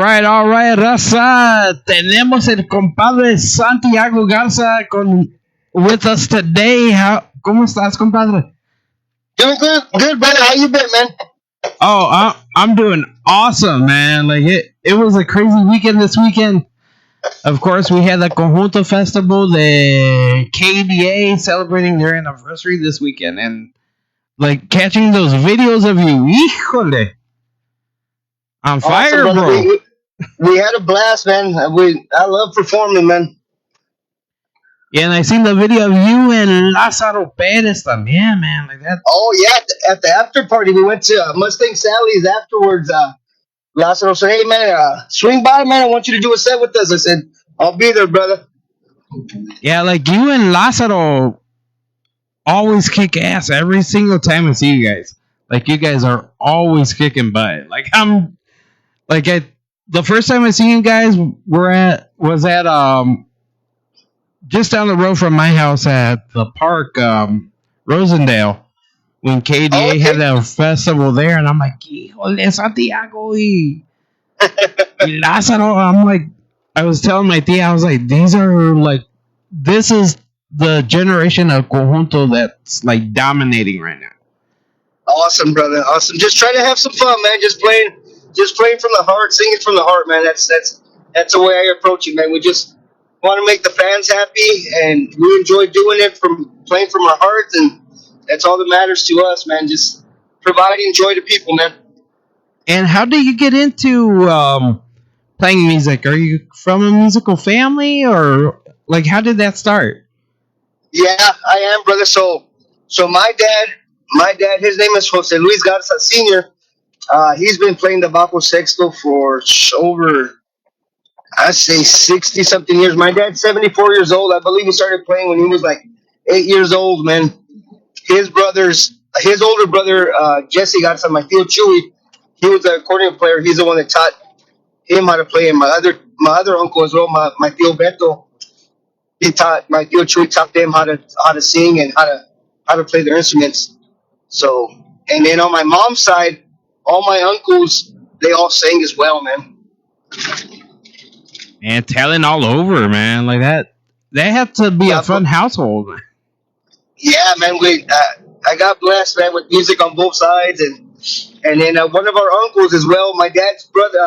All right, raza. Tenemos el compadre Santiago Garza with us today. ¿Cómo estás, compadre? Doing good, brother. How you been, man? Oh, I'm doing awesome, man. Like it was a crazy weekend this weekend. Of course, we had the Conjunto Festival, the KDA celebrating their anniversary this weekend, and like catching those videos of you, híjole, on fire, Awesome, brother. bro. We had a blast, man. I love performing, man. Yeah, and I seen the video of you and Lázaro Pérez también, man, like that. Oh yeah, at the after party, we went to Mustang Sally's afterwards. Lázaro said, "Hey, man, swing by, man. I want you to do a set with us." I said, "I'll be there, brother." Yeah, like you and Lázaro always kick ass every single time I see you guys. Like you guys are always kicking butt. The first time I seen you guys was at just down the road from my house at the park, Rosendale, when KDA had that festival there, and I'm like, híjole, Santiago y Lázaro. I was telling my tia, I was like, this is the generation of conjunto that's like dominating right now. Awesome, brother. Awesome. Just trying to have some fun, man. Just playing from the heart, singing from the heart, man. That's the way I approach it, man. We just want to make the fans happy, and we enjoy doing it from playing from our hearts, and that's all that matters to us, man. Just providing joy to people, man. And how did you get into playing music? Are you from a musical family, or like how did that start? Yeah, I am, brother. So my dad, his name is Jose Luis Garza Senior. He's been playing the bajo sexto for over, I say, 60 something years. My dad's 74 years old. I believe he started playing when he was like 8 years old, man. His older brother, Jesse Garza, my tío Chuy, he was the accordion player. He's the one that taught him how to play. And my other uncle as well, my tío Beto, my tío Chuy taught them how to sing and how to play their instruments. So, and then on my mom's side, all my uncles, they all sang as well, man. And talent all over, man. Like that. They have to be a fun household. Yeah, man. I got blessed, man, with music on both sides, and then one of our uncles as well. My dad's brother,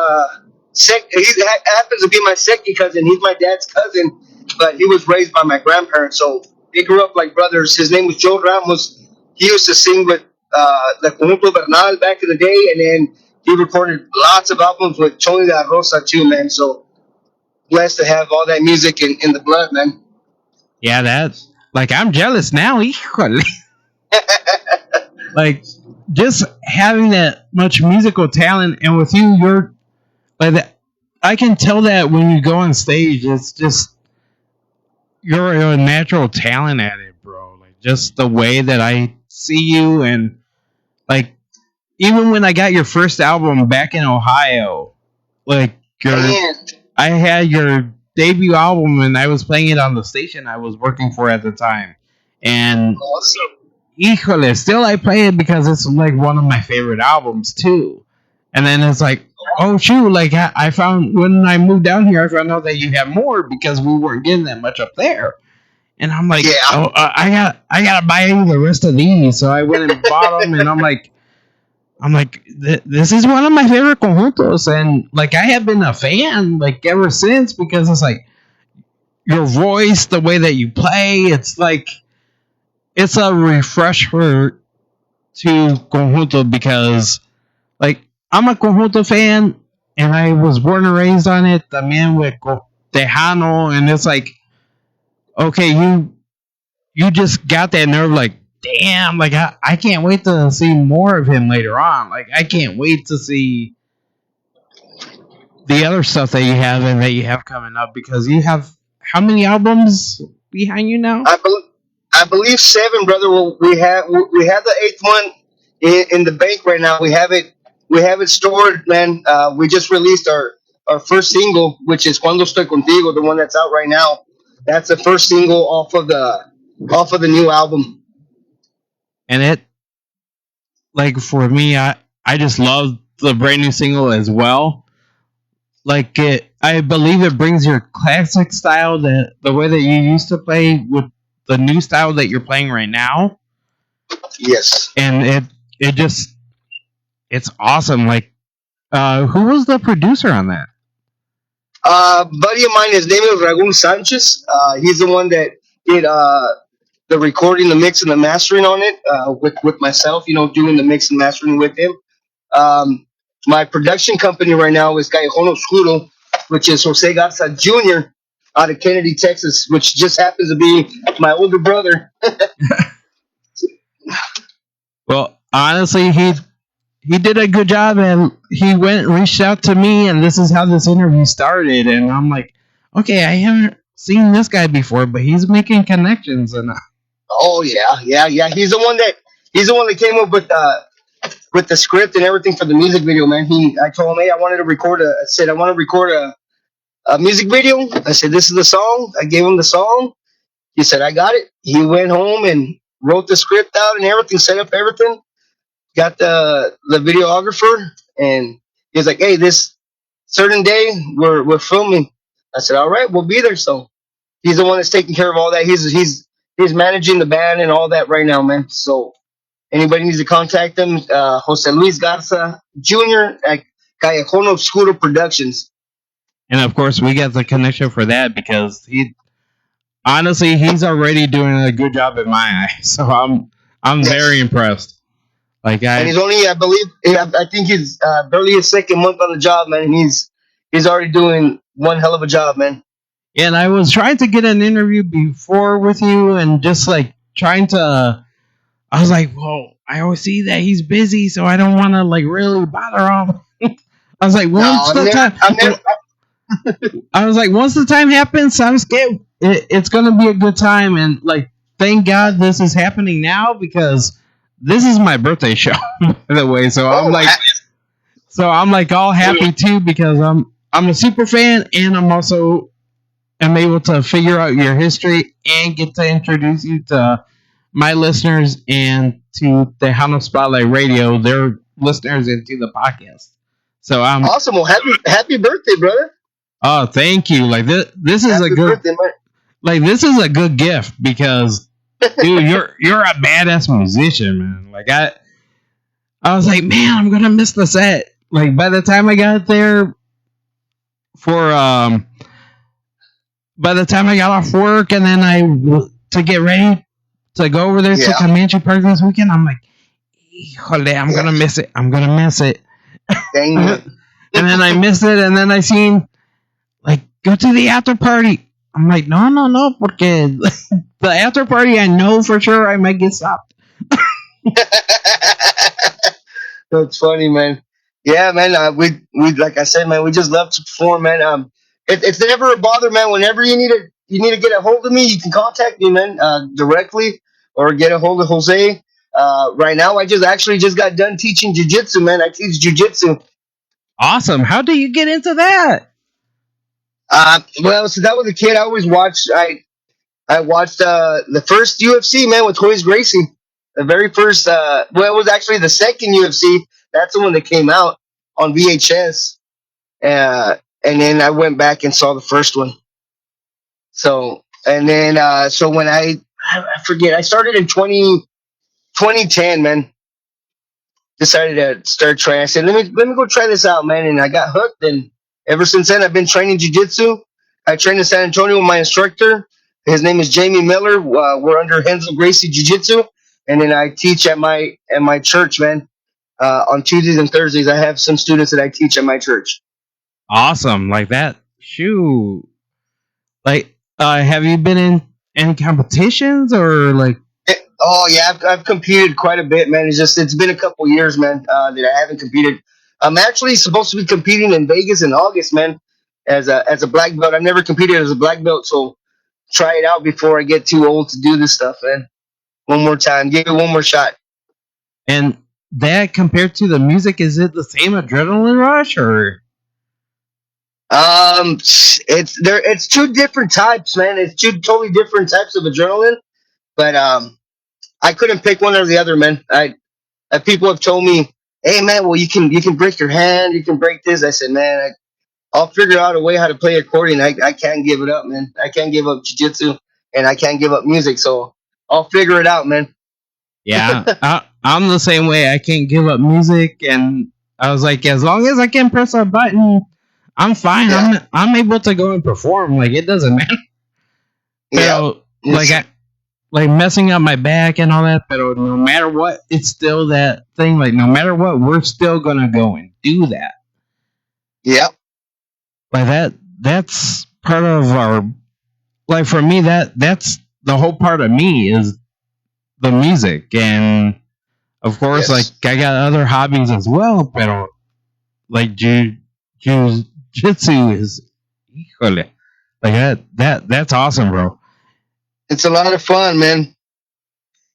happens to be my second cousin. He's my dad's cousin, but he was raised by my grandparents, so they grew up like brothers. His name was Joe Ramos. He used to sing with the Conjunto Bernal back in the day, and then he recorded lots of albums with Tony La Rosa too, man. So blessed to have all that music in the blood, man. Yeah, that's like I'm jealous now. Like just having that much musical talent, and with you, you're like that. I can tell that when you go on stage, it's just you're a natural talent at it, bro. Like just the way that I see you, and like even when I got your first album back in Ohio, like I had your debut album, and I was playing it on the station I was working for at the time, and awesome. Híjole, still I play it because it's like one of my favorite albums too. And then it's like, oh shoot, like I found when I moved down here, I found out that you have more because we weren't getting that much up there. And I'm like, I gotta buy you the rest of these. So I went and bought them, and I'm like, this is one of my favorite conjuntos, and like I have been a fan like ever since because it's like your voice, the way that you play, it's like. It's a refresher to conjunto because, like, I'm a conjunto fan, and I was born and raised on it. También with Tejano, and it's like, okay, you just got that nerve, like, damn, like I can't wait to see more of him later on. Like, I can't wait to see the other stuff that you have and that you have coming up because you have how many albums behind you now? I believe 7, brother. Well, we have the 8th one in the bank right now. We have it stored, man. We just released our first single, which is Cuando Estoy Contigo, the one that's out right now. That's the first single off of the new album. And it, like for me, I just love the brand new single as well. like I believe it brings your classic style, that the way that you used to play, with the new style that you're playing right now, Yes. and it just it's awesome. Like, who was the producer on that? Buddy of mine, his name is Raul Sanchez. He's the one that did the recording, the mix, and the mastering on it with myself. You know, doing the mix and mastering with him. Um, my production company right now is Callejón Oscuro, which is Jose Garza Jr. out of Kennedy, Texas, which just happens to be my older brother. Well, honestly, he did a good job, and he went and reached out to me, and this is how this interview started. And I'm like, okay, I haven't seen this guy before, but he's making connections, and Oh yeah, yeah, yeah. He's the one that came up with the script and everything for the music video, man. I told him, hey, I wanted to record I said I want to record a music video. I said this is the song. I gave him the song. He said I got it. He went home and wrote the script out and everything, set up everything, got the videographer, and he was like, hey, this certain day we're filming. I said, all right, we'll be there. So he's the one that's taking care of all that. He's managing the band and all that right now, man. So anybody needs to contact him, Jose Luis Garza Jr. at Callejón Oscuro Productions. of course we got the connection for that, because he honestly he's already doing a good job in my eyes. So I'm very Yes. impressed. Like And I he's only, I believe, I think he's barely his second month on the job, man. And he's already doing one hell of a job, man. and I was trying to get an interview before with you, and just like trying to. I was like, well, I always see that he's busy, so I don't want to like really bother him. I was like, No, once the time, I'm never. I was like, once the time happens, I'm scared. It's gonna be a good time, and like, thank God this is happening now, because this is my birthday show, by the way. Oh, So I'm like all happy too, because I'm a super fan, and I'm also am able to figure out your history and get to introduce you to my listeners and to the Hound Spotlight Radio, their listeners, into the podcast. So I'm awesome. Well, happy birthday, brother. oh, thank you. Like this is a Happy good birthday, man. like this is a good gift, because dude, you're a badass musician, man. Like I was like, man, I'm gonna miss the set. Like by the time I got there for by the time I got off work, and then to get ready to go over there to Yeah. Comanche Park this weekend, I'm like, híjole, I'm gonna miss it. I'm gonna miss it. Dang, man. And then I missed it, and then I seen like go to the after party. I'm like, no, porque the after party, I know for sure I might get stopped. That's funny, man. Yeah, man. We like I said, man. We just love to perform, man. It's never a bother, man. Whenever you need to get a hold of me, you can contact me, man, directly, or get a hold of Jose. Right now, I just got done teaching jujitsu, man. I teach jujitsu. Awesome. How do you get into that? Well, since I was a kid, I always watched. I watched the first UFC, man, with Royce Gracie. The very first, well, it was actually the second UFC. That's the one that came out on VHS. And then I went back and saw the first one. So, and then, so when I forget, I started in 2010, man. Decided to start trying. I said, let me go try this out, man. And I got hooked. And ever since then, I've been training jujitsu. I train in San Antonio with my instructor. His name is Jamie Miller. We're under Hensel Gracie Jiu Jitsu, and then I teach at my church, man. On Tuesdays and Thursdays, I have some students that I teach at my church. Awesome. Like that. Shoot. Like, have you been in any competitions, or like? Oh yeah, I've competed quite a bit, man. It's been a couple years, man, that I haven't competed. I'm actually supposed to be competing in Vegas in August, man, as a black belt. I've never competed as a black belt, so try it out before I get too old to do this stuff, man. One more time, give it one more shot. And that, compared to the music, is it the same adrenaline rush, or? It's two different types, man. It's two totally different types of adrenaline, but I couldn't pick one or the other, man. People have told me, hey, man, well you can break your hand, you can break this. I said, man, I'll figure out a way how to play accordion. I can't give it up, man. I can't give up jiu-jitsu, and I can't give up music. So I'll figure it out, man. Yeah, I'm the same way. I can't give up music, and I was like, as long as I can press a button, I'm fine. Yeah. I'm able to go and perform. Like it doesn't matter. Yeah. Pero like like messing up my back and all that. But no matter what, it's still that thing. Like no matter what, we're still gonna go and do that. Yeah. Like that's part of our. Like for me, that's the whole part of me is the music, and of course, like Yes. I got other hobbies as well. But like jujitsu is, híjole, like that's awesome, bro. It's a lot of fun, man.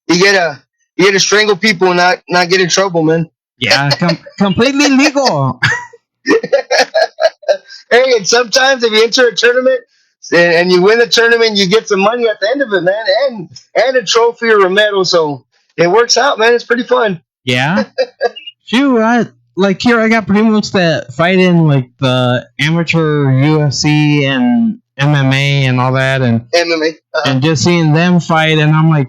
You get to strangle people and not get in trouble, man. Yeah, completely legal. Hey, and sometimes if you enter a tournament and you win the tournament, you get some money at the end of it, man, and a trophy or a medal. So it works out, man. It's pretty fun. Yeah, shoot, like here I got pretty much that fight in like the amateur UFC and MMA and all that, MMA. and just seeing them fight, and I'm like,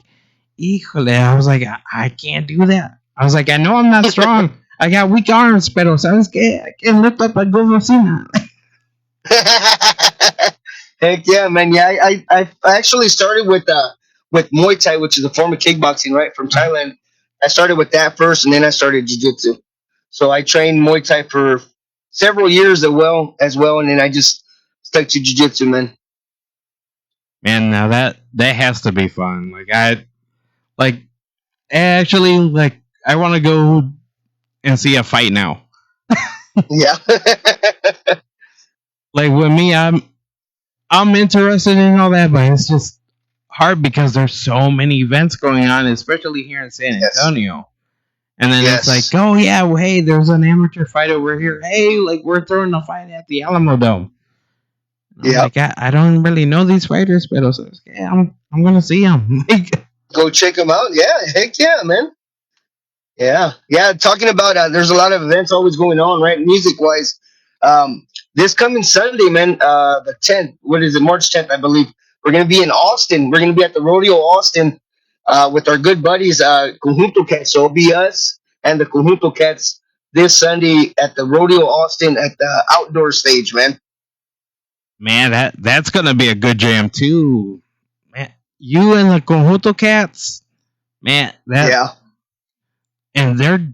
híjole, I was like, I can't do that. I was like, I know I'm not strong. I got weak arms, pero sabes que I can lift up a good vecina. Heck yeah, man. Yeah, I actually started with Muay Thai, which is a form of kickboxing, right, from Thailand. I started with that first, and then I started jiu-jitsu. So I trained Muay Thai for several years as well, and then I just stuck to jiu-jitsu, man. Man, now that has to be fun. Like actually like I want to go and see a fight now. Yeah. Like with me, I'm interested in all that, but it's just hard because there's so many events going on, especially here in San Yes. Antonio. And then it's Yes. like, oh yeah, well, hey, there's an amateur fight over here. Hey, like we're throwing a fight at the Alamo Dome. I'm Yeah. like, I don't really know these fighters, but yeah, I'm gonna see them. Like, Go check them out. Yeah. Heck yeah, man. Yeah, yeah. Talking about there's a lot of events always going on, right? Music wise, this coming Sunday, man, the 10th. What is it? March 10th, I believe. We're gonna be in Austin. We're gonna be at the Rodeo Austin with our good buddies, Conjunto Cats. So it'll be us and the Conjunto Cats this Sunday at the Rodeo Austin at the outdoor stage, man. man, that's gonna be a good jam too. Man, you and the Conjunto Cats, man, that Yeah, and they're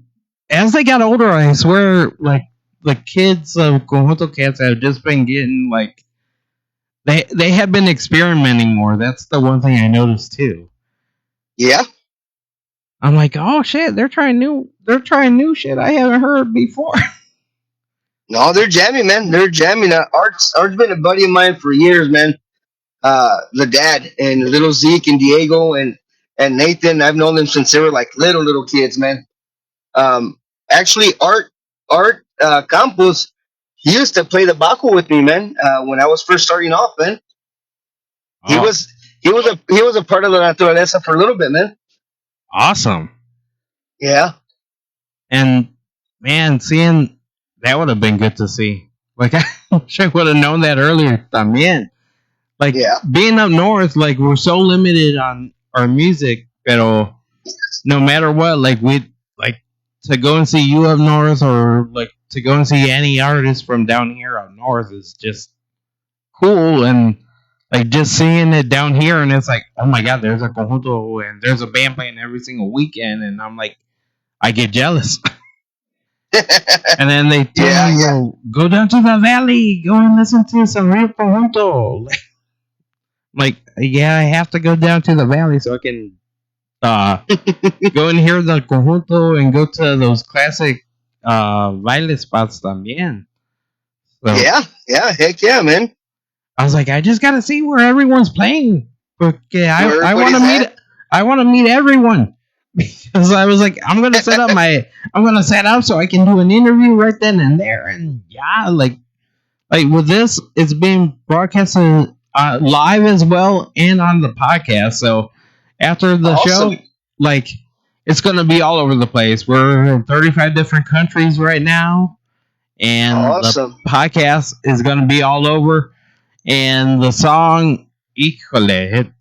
as they got older, I swear, like the kids of Conjunto Cats have just been getting like they have been experimenting more. That's the one thing I noticed too. yeah. I'm like, oh shit, they're trying new shit I haven't heard before. No, they're jamming, man. They're jamming. Art's been a buddy of mine for years, man. The dad and little Zeke and Diego and Nathan. I've known them since they were like little kids, man. Actually, Art Campos, he used to play the baco with me, man. When I was first starting off, man. He Oh, was he was a part of the Naturaleza for a little bit, man. awesome. Yeah, And man, seeing that would have been good to see. Like I wish I would have known that earlier. También. Like yeah, being up north, like we're so limited on our music, pero no matter what, like we like to go and see you up north, or like to go and see any artist from down here up north is just cool, and like just seeing it down here, and it's like, oh my god, there's a conjunto and there's a band playing every single weekend, and I'm like, I get jealous. And then they tell yeah, me, yeah. well, go down to the valley, go and listen to some real conjunto. Like, yeah, I have to go down to the valley so I can go and hear the conjunto and go to those classic baile spots también. So Yeah, yeah. Heck yeah, man. I was like, I just gotta see where everyone's playing. Okay, Where I want to everybody's meet at. I want to meet everyone. Because I was like, I'm gonna set up so I can do an interview right then and there, and yeah, like with this, it's being broadcasted live as well and on the podcast. So after the show, Awesome. like it's gonna be all over the place. We're in 35 different countries right now, and the Awesome. podcast is going to be all over. And the song, híjole,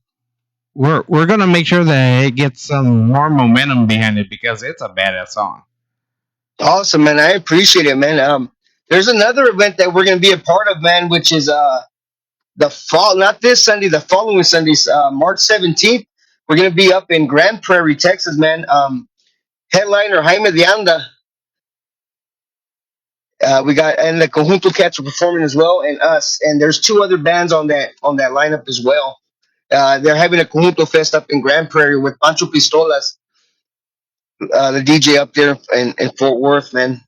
we're going to make sure that it gets some more momentum behind it because it's a badass song. Awesome, man. I appreciate it, man. There's another event that we're going to be a part of, man, which is the fall, not this Sunday, the following Sunday, March 17th. We're going to be up in Grand Prairie, Texas, man. Headliner Jaime de Anda. We got, and the Conjunto Cats are performing as well, and us. And there's two other bands on that lineup as well. They're having a Conjunto Fest up in Grand Prairie with Pancho Pistolas, the DJ up there in Fort Worth, man.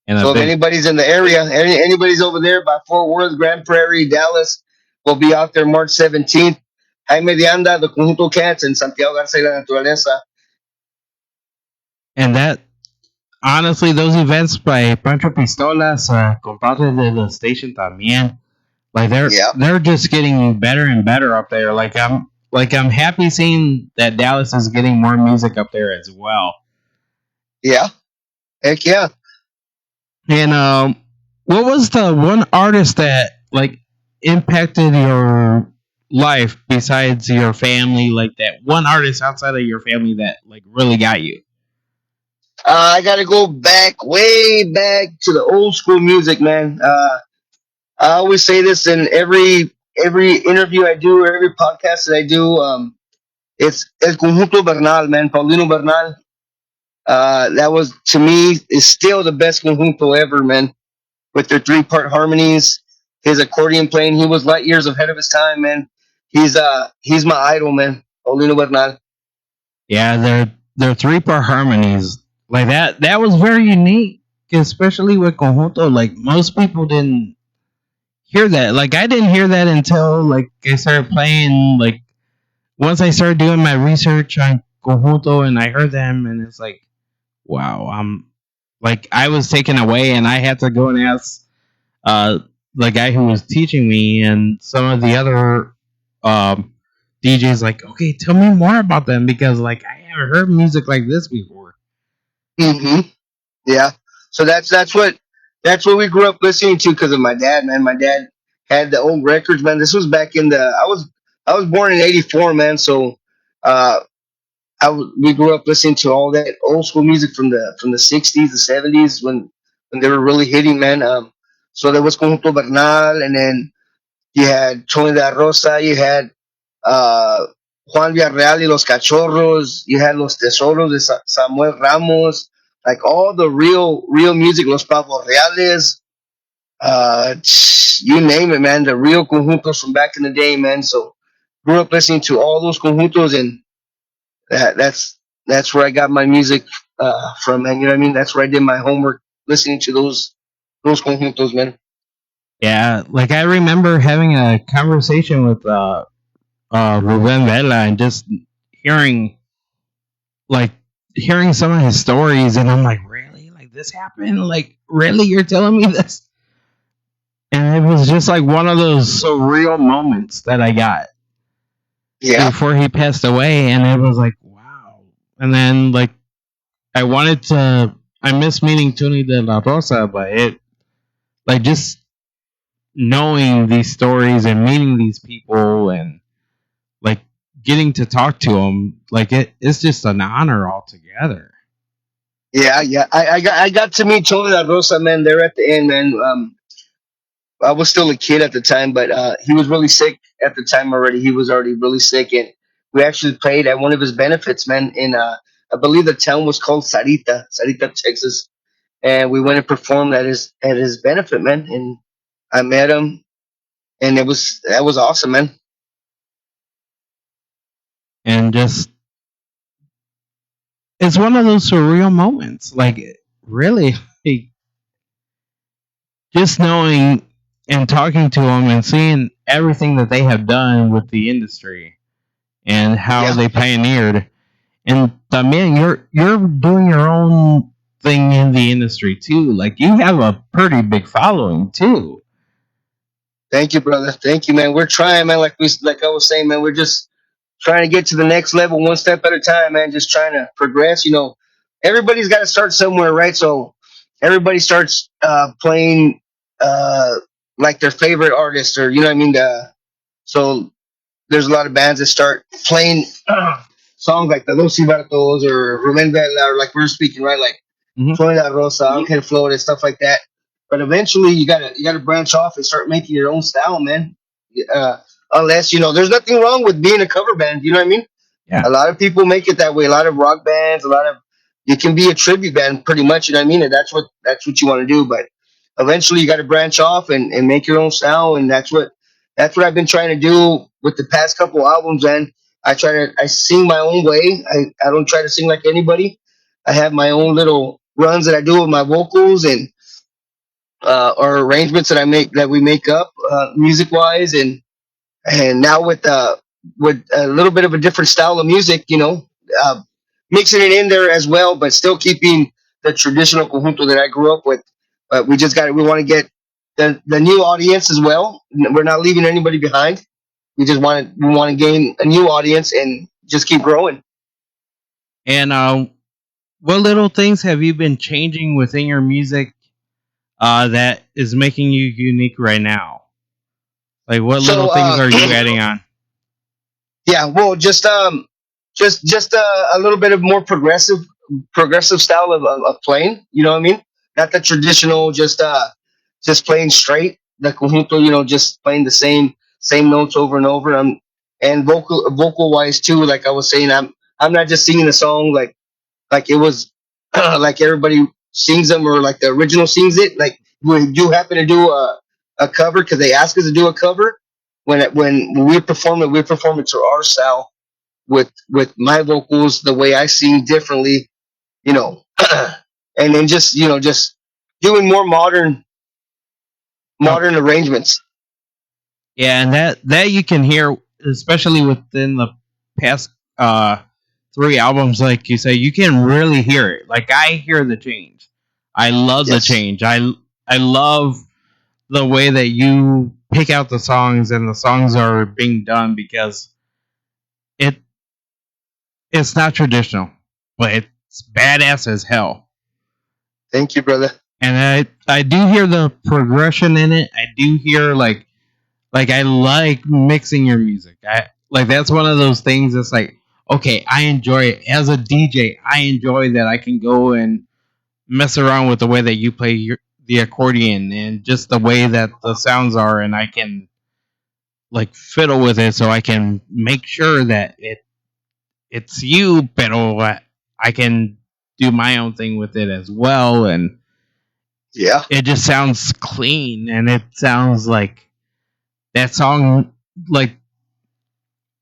And a So if big anybody's in the area, anybody's over there by Fort Worth, Grand Prairie, Dallas, we'll be out there March 17th. Jaime de Anda, the Conjunto Cats, and Santiago Garza y la Naturaleza. and that honestly, those events by Pancho Pistolas, compadre de la station también, like Yeah, they're just getting better and better up there. I'm happy seeing that Dallas is getting more music up there as well. yeah, heck yeah. And what was the one artist that like impacted your life besides your family? Like that one artist outside of your family that like really got you. I got to go back, way back to the old school music, man. I always say this in every interview I do or every podcast that I do. It's El Conjunto Bernal, man. Paulino Bernal. That was to me is still the best conjunto ever, man. With their 3-part harmonies, his accordion playing, he was light years ahead of his time, man. He's my idol, man. Paulino Bernal. Yeah, their 3-part harmonies like that was very unique, especially with conjunto. Like most people didn't hear that. Like I didn't hear that until like I started playing. Like once I started doing my research on conjunto and I heard them, and it's like, wow, I'm like I was taken away, and I had to go and ask uh the guy who was teaching me and some of the other um DJs like, okay, tell me more about them because like I haven't heard music like this before. Hmm. Yeah. So that's what we grew up listening to because of my dad, man. My dad had the old records, man. This was back in the I was born in '84, man. So uh, we grew up listening to all that old school music from the '60s, the '70s when they were really hitting, man. So there was Conjunto Bernal, and then you had Tony de la Rosa, you had uh, Juan Villarreal y los Cachorros, you had Los Tesoros de Samuel Ramos, like all the real music, Los Pavos Reales, you name it, man. The real conjuntos from back in the day, man. So grew up listening to all those conjuntos, and that's where I got my music from, man. You know what I mean? That's where I did my homework, listening to those conjuntos, man. Yeah, like I remember having a conversation with Ruben Vela and just hearing like hearing some of his stories, and I'm like, really, like this happened, like really, you're telling me this? And it was just like one of those surreal moments that I got Yeah, before he passed away, and it was like, wow. And then like I miss meeting Tony de la Rosa, but it like just knowing these stories and meeting these people and like getting to talk to them, like it's just an honor altogether. yeah. I got to meet Tony La Rosa, man. There at the end, man. I was still a kid at the time, but he was really sick at the time already. He was already really sick, and we actually played at one of his benefits, man. In I believe the town was called Sarita, Texas, and we went and performed at his benefit, man. And I met him, and that was awesome, man. And just it's one of those surreal moments, like really, like, just knowing and talking to them and seeing everything that they have done with the industry and how Yeah, they pioneered. And también you're doing your own thing in the industry too. Like you have a pretty big following too. thank you, brother. Thank you, man. We're trying, man. Like I was saying, man. We're just trying to get to the next level, one step at a time, man. Just trying to progress. Everybody's got to start somewhere, right? So everybody starts playing uh, like their favorite artist, or you know what I mean. So there's a lot of bands that start playing songs like the Los Cibartos or Ruben Vela, or like we're speaking, right? Like Hmm. Florida Rosa, Ángel Flores, stuff like that. But eventually, you gotta branch off and start making your own style, man. Uh, Unless there's nothing wrong with being a cover band. You know what I mean? Yeah. A lot of people make it that way. A lot of rock bands, a lot of you can be a tribute band, pretty much. You know what I mean? And that's what you want to do. But eventually, you got to branch off and make your own style, and that's what I've been trying to do with the past couple albums. And I sing my own way. I don't try to sing like anybody. I have my own little runs that I do with my vocals and or arrangements that we make up music wise, and now with a little bit of a different style of music, uh, mixing it in there as well, but still keeping the traditional conjunto that I grew up with. But we want to get the new audience as well. We're not leaving anybody behind. We want to gain a new audience and just keep growing. And what little things have you been changing within your music that is making you unique right now? Like, what little So things are you adding on? yeah, well, just a little bit of more progressive style of playing. You know what I mean? Not the traditional, just playing straight. The conjunto, just playing the same notes over and over. And vocal wise too. Like I was saying, I'm not just singing a song like it was like everybody sings them or like the original sings it. Like we do happen to do a cover because they ask us to do a cover. When we perform it to our style with my vocals, the way I sing differently, you know, and then just doing more Oh, modern arrangements. yeah, and that you can hear, especially within the past three albums. Like you say, you can really hear it. Like I hear the change. I love the Yes, change. I love the way that you pick out the songs and the songs are being done because it it's not traditional, but it's badass as hell. thank you, brother. And I do hear the progression in it. I do hear like I like mixing your music. I like that's one of those things that's like okay, I enjoy it as a DJ. I enjoy that I can go and mess around with the way that you play the accordion and just the way that the sounds are, and I can like fiddle with it so I can make sure that it's you, but I can do my own thing with it as well, and Yeah, it just sounds clean and it sounds like that song. Like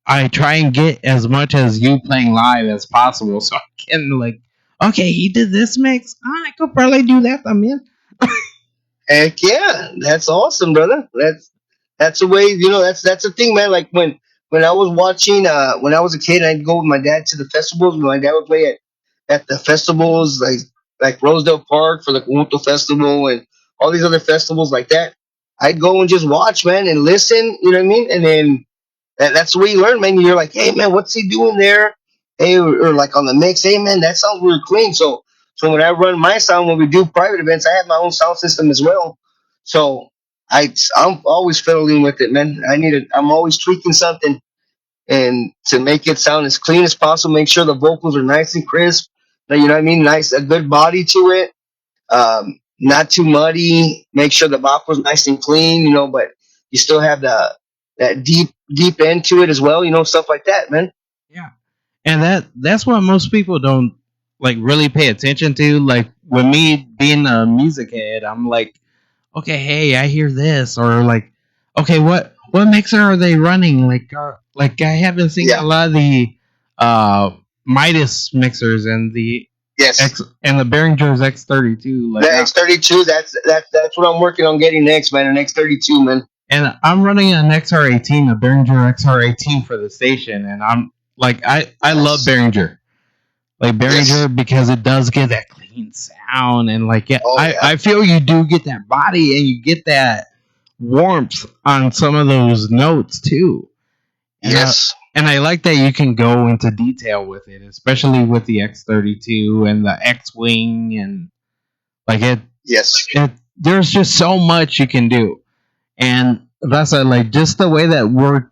I try and get as much as you playing live as possible, so I can like, okay, he did this mix. I could probably do that. I'm in. heck yeah, that's awesome, brother. That's the way that's the thing, man. Like when I was watching when I was a kid, I'd go with my dad to the festivals. My dad would play at the festivals like Rosedale Park for the Conjunto Festival and all these other festivals like that. I'd go and just watch, man, and listen. You know what I mean? And then that's the way you learn, man. You're like, hey, man, what's he doing there? Hey, or like on the mix, hey, man, that sounds really clean. So when I run my sound, when we do private events, I have my own sound system as well. So I'm always fiddling with it, man. I'm always tweaking something and to make it sound as clean as possible. Make sure the vocals are nice and crisp. You know what I mean? Nice, a good body to it. Not too muddy. Make sure the vocals nice and clean. But you still have that deep end to it as well. Stuff like that, man. Yeah, and that's what most people don't like really pay attention to. Like with me being a music head, I'm like, okay, hey, I hear this, or like, okay, what mixer are they running? Like I have been seeing a Yeah. lot of the uh Midas mixers and the Yes. X and the Behringer's X32. The X32. That's what I'm working on getting next, man. An X32, man. And I'm running an XR18, a Behringer XR18 for the station, and I'm like, I love Nice. Behringer, like Yes. Behringer because it does get that clean sound, and like yeah, Oh yeah. I feel you do get that body and you get that warmth on some of those notes too, and Yes. and I like that you can go into detail with it, especially with the X32 and the X Wing, and Like Yes. it there's just so much you can do. And that's like just the way that we're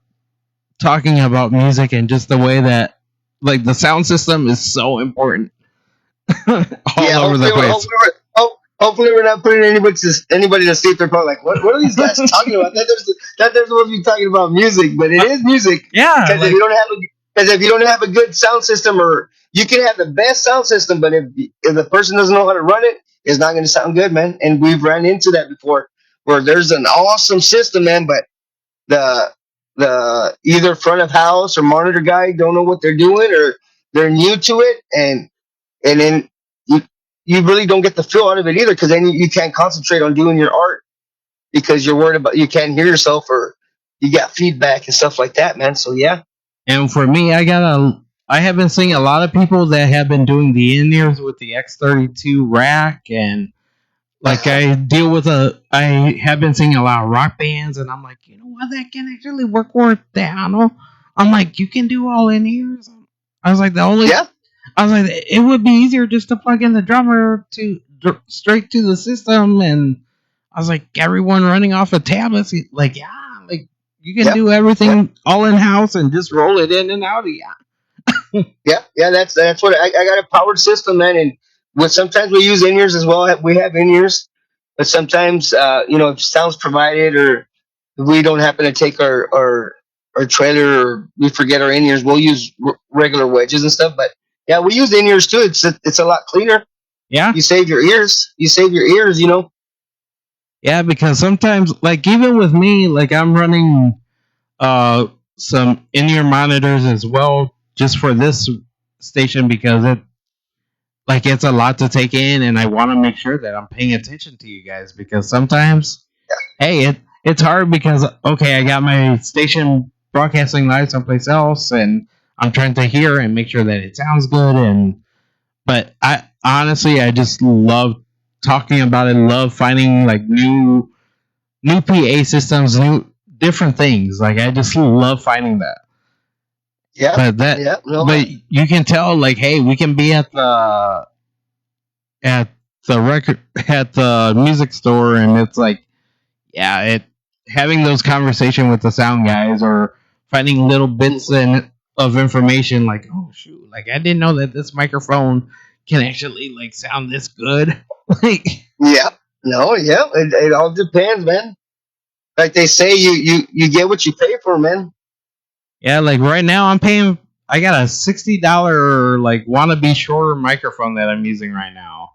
talking about music and just the way that like the sound system is so important all Yeah. over the place. Hopefully we're not putting anybody to sleep. They're probably like, what are these guys talking about? That they're supposed to be talking about music, but it is music Yeah, because like if you don't have a good sound system, or you can have the best sound system, but if the person doesn't know how to run it, it's not going to sound good, man. And we've ran into that before, where there's an awesome system, man, but the the either front of house or monitor guy don't know what they're doing, or they're new to it, and then you you really don't get the feel out of it either, because then you can't concentrate on doing your art because you're worried about you can't hear yourself, or you got feedback and stuff like that, man. So yeah. and for me, I have been seeing a lot of people that have been doing the in ears with the X32 rack, and like Uh-huh. I have been seeing a lot of rock bands, and I'm like, you know what, that can actually work with piano. I'm like, you can do all in ears. I was like, Yeah. I was like, it would be easier just to plug in the drummer to straight to the system, and I was like, everyone running off of tablets, like, yeah, like you can Yeah. do Yeah. everything all in house and just roll it in and out. Yeah, Yeah. That's what I got, a powered system, man. And sometimes we use in ears as well. We have in ears, but sometimes if sound's provided, or if we don't happen to take our trailer, or we forget our in ears, we'll use regular wedges and stuff. But yeah, we use in ears too. It's a lot cleaner. yeah, You save your ears. You save your ears. yeah. Because sometimes, like even with me, like I'm running uh some in ear monitors as well, just for this station because it's a lot to take in, and I want to make sure that I'm paying attention to you guys because sometimes hey, it's hard because okay, I got my station broadcasting live someplace else, and I'm trying to hear and make sure that it sounds good. And but I honestly, I just love talking about it. Love finding like new PA systems, new different things. Like I just love finding that. Yeah. But Yeah. No. but you can tell like, hey, we can be at the record at the music store, and it's like yeah, it having those conversation with the sound guys or finding little bits of information like oh shoot, like I didn't know that this microphone can actually like sound this good. Like Yeah. No. Yeah. It all depends, man. Like they say, you get what you pay for, man. yeah, like right now I'm paying. I got a $60 like wannabe shorter microphone that I'm using right now,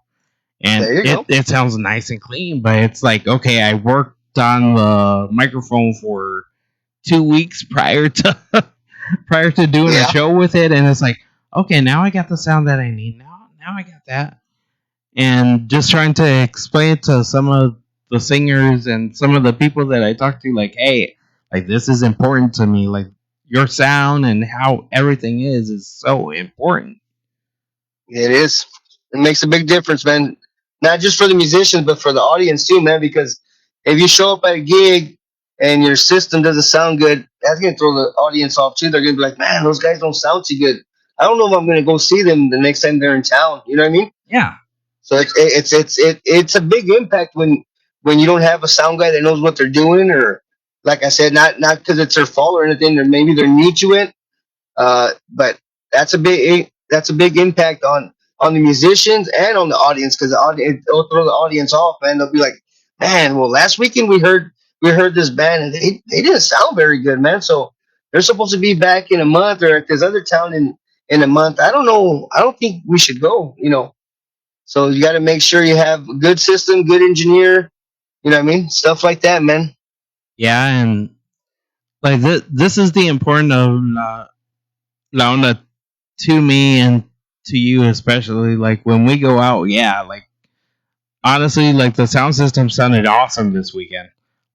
and There you go. it sounds nice and clean. But it's like okay, I worked on the microphone for 2 weeks prior to doing a Yeah. show with it, and it's like okay, now I got the sound that I need. Now I got that, and just trying to explain it to some of the singers and some of the people that I talk to, like, hey, like this is important to me. Like your sound and how everything is so important. It is. It makes a big difference, man. Not just for the musicians, but for the audience too, man. Because if you show up at a gig and your system doesn't sound good, that's gonna throw the audience off too. They're gonna be like, "Man, those guys don't sound too good. I don't know if I'm gonna go see them the next time they're in town." You know what I mean? Yeah, So it's a big impact when you don't have a sound guy that knows what they're doing, or like I said, not because it's their fault or anything, or maybe they're new to it, but that's a big impact on the musicians and on the audience, because the audience, it'll throw the audience off, man. They'll be like, man, well, last weekend we heard this band, and they didn't sound very good, man. So they're supposed to be back in a month, or at this other town in a month. I don't know. I don't think we should go. So you got to make sure you have a good system, good engineer. You know what I mean? Stuff like that, man. yeah, and like this is the important of Launa to me and to you especially. Like when we go out, yeah, like honestly, like the sound system sounded awesome this weekend.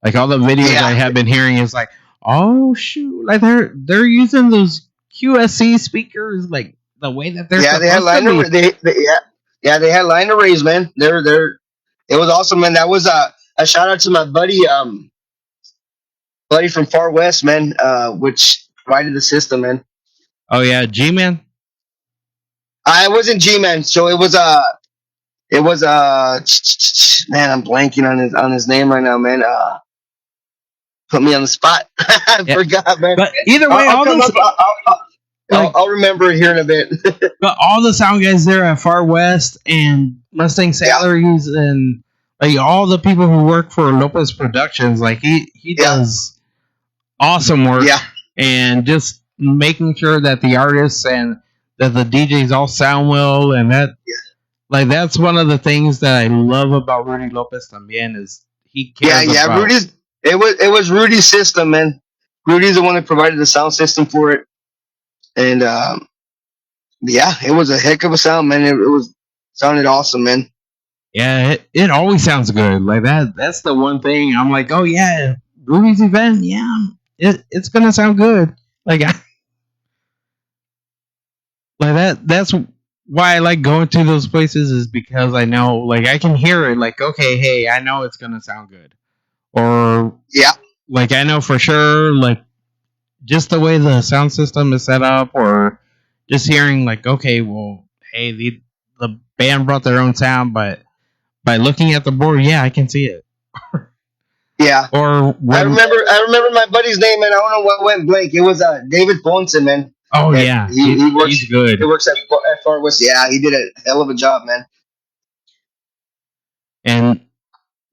Like all the videos I Yeah. have been hearing is like, oh shoot, like they're using those QSC speakers like the way that they're Yeah, they had supposed to line array. be. Yeah, they had line arrays, man. They're it was awesome, man. That was a shout out to my buddy from Far West, man. Which provided the system, man. Oh yeah, G Man. I wasn't G man, so it was It was man, I'm blanking on his name right now, man. Put me on the spot. I Yeah, forgot, man. but either way, I'll come up. like I'll remember it here in a bit. but all the sound guys there at Far West and Mustang Yeah, Salaries and like all the people who work for Lopez Productions, like he yeah, does awesome work yeah, and just making sure that the artists and that the DJs all sound well and that like that's one of the things that I love about Rudy Lopez también is he yeah, cares yeah. about. It was Rudy's system, man. Rudy's the one that provided the sound system for it, and yeah, it was a heck of a sound, man. It was sounded awesome, man. Yeah, it always sounds good. Like that's the one thing I'm like, oh yeah, Rudy's event, yeah, it's gonna sound good. Like like that's why I like going to those places is because I know like I can hear it. Like okay, hey, I know it's gonna sound good, or Yeah, like I know for sure like just the way the sound system is set up, or just hearing like okay, well, hey, the band brought their own sound, but by looking at the board, yeah, I can see it. yeah. Or I when remember. I remember my buddy's name, man. I don't know what went blank. It was David Bonson, man. oh And yeah, he works. he's good. He works at Far West. Yeah, he did a hell of a job, man. And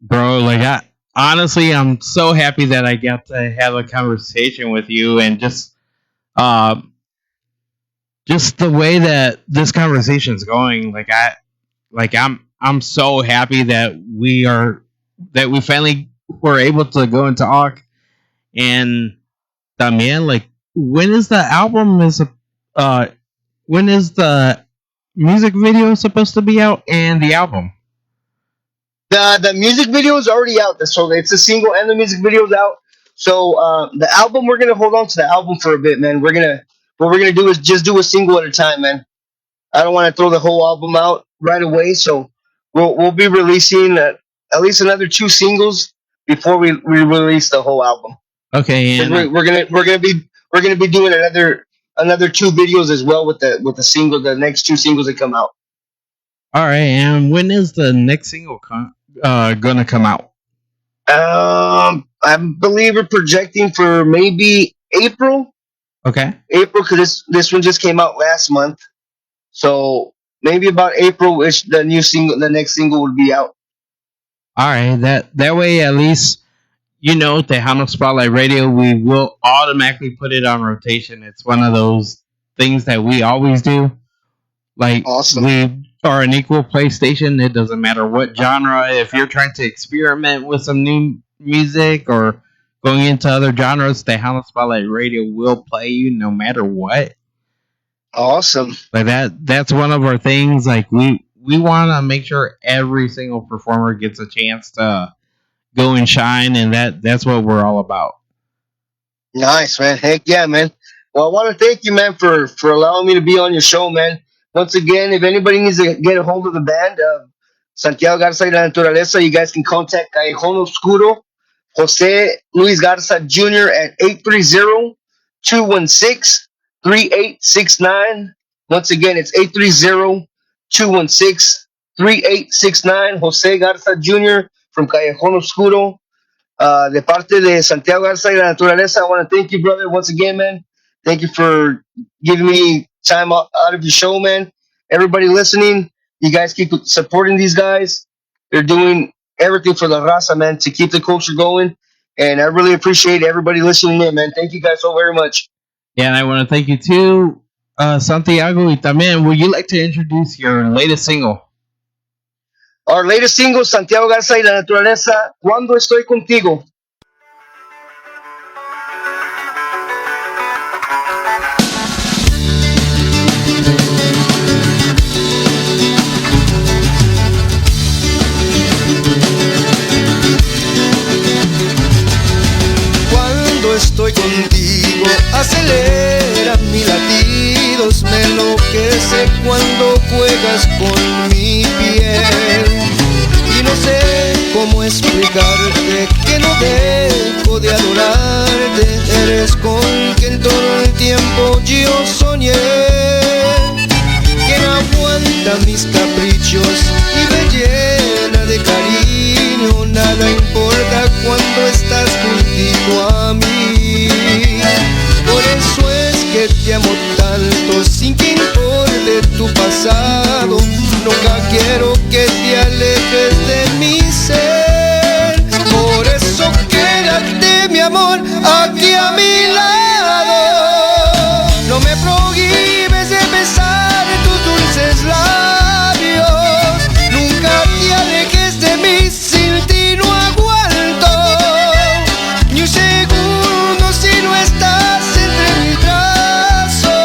bro, like I honestly, I'm so happy that I got to have a conversation with you, and uh, just the way that this conversation's going. I'm so happy that we finally were able to go and talk. And también, like, when is the album is uh when is the music video supposed to be out and the album? The music video is already out. So it's a single and the music video is out. So the album, we're gonna hold on to the album for a bit, man. What we're gonna do is just do a single at a time, man. I don't want to throw the whole album out right away. So we'll be releasing at least another two singles before we release the whole album. Okay, Because and we're gonna be doing another two videos as well with the next two singles that come out. all right, and when is the next single gonna come out? I believe we're projecting for maybe April, Okay. because this one just came out last month, so maybe about April, which the next single would be out. All right, that way at least Tejano Spotlight Radio, we will automatically put it on rotation. It's one of those things that we always do. Like Awesome. we are an equal play station. It doesn't matter what genre. If you're trying to experiment with some new music or going into other genres, Tejano Spotlight Radio will play you no matter what. Awesome. Like that's one of our things. Like we want to make sure every single performer gets a chance to go and shine, and that's what we're all about. Nice, man. Heck yeah, man. Well, I want to thank you, man, for allowing me to be on your show, man. Once again, if anybody needs to get a hold of the band, Santiago Garza y La Naturaleza, you guys can contact Callejón Oscuro, Jose Luis Garza Jr. at 830-216-3869. Once again, it's 830-216-3869. Jose Garza Jr. from Callejón Oscuro. De parte de Santiago Garza y La Naturaleza, I want to thank you, brother, once again, man. Thank you for giving me time out of your show, man. Everybody listening, you guys keep supporting these guys. They're doing everything for the raza, man, to keep the culture going. And I really appreciate everybody listening in, man. Thank you guys so very much. Yeah, and I want to thank you too, Santiago. Y también, would you like to introduce your latest single? Our latest single, Santiago Garza y La Naturaleza, Cuando Estoy Contigo. Cuando estoy contigo, acelera mis latidos, me enloquece cuando juegas con mi piel. Y no sé cómo explicarte que no dejo de adorarte. Eres con quien todo el tiempo yo soñé, quien aguanta mis caprichos y me amor aquí a mi lado. No me prohíbes de besar tus dulces labios. Nunca te alejes de mí, sin ti no aguanto ni un segundo si no estás entre mis brazos.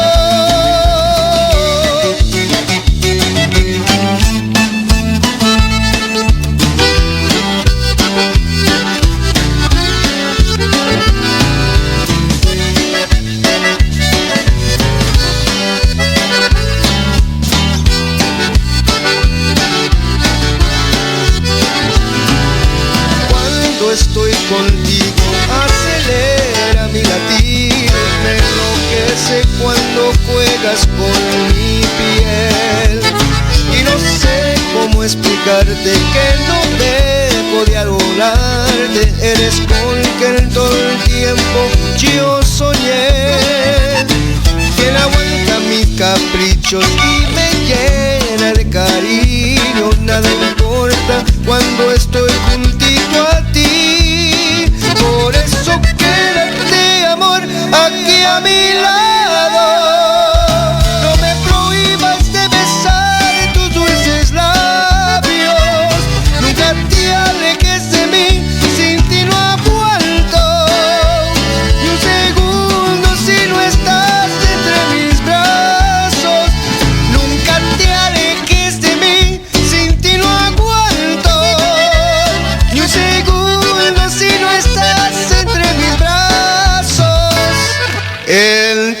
Cuando estoy contigo acelera mi latido, me enloquece cuando juegas con mi piel. Y no sé cómo explicarte que no dejo de adorarte. Eres con quien todo el tiempo yo soñé, quien aguanta mis caprichos y me llena de cariño. Nada importa cuando estoy juntito a ti. Por eso quédate, amor, aquí a mi lado. No me prohíbas de besar tus dulces labios. Nunca te alejes de mí, sin ti no aguanto ni un segundo si no estás entre mis brazos. Nunca te alejes de mí, sin ti no aguanto ni un segundo si no estás entre mis brazos. El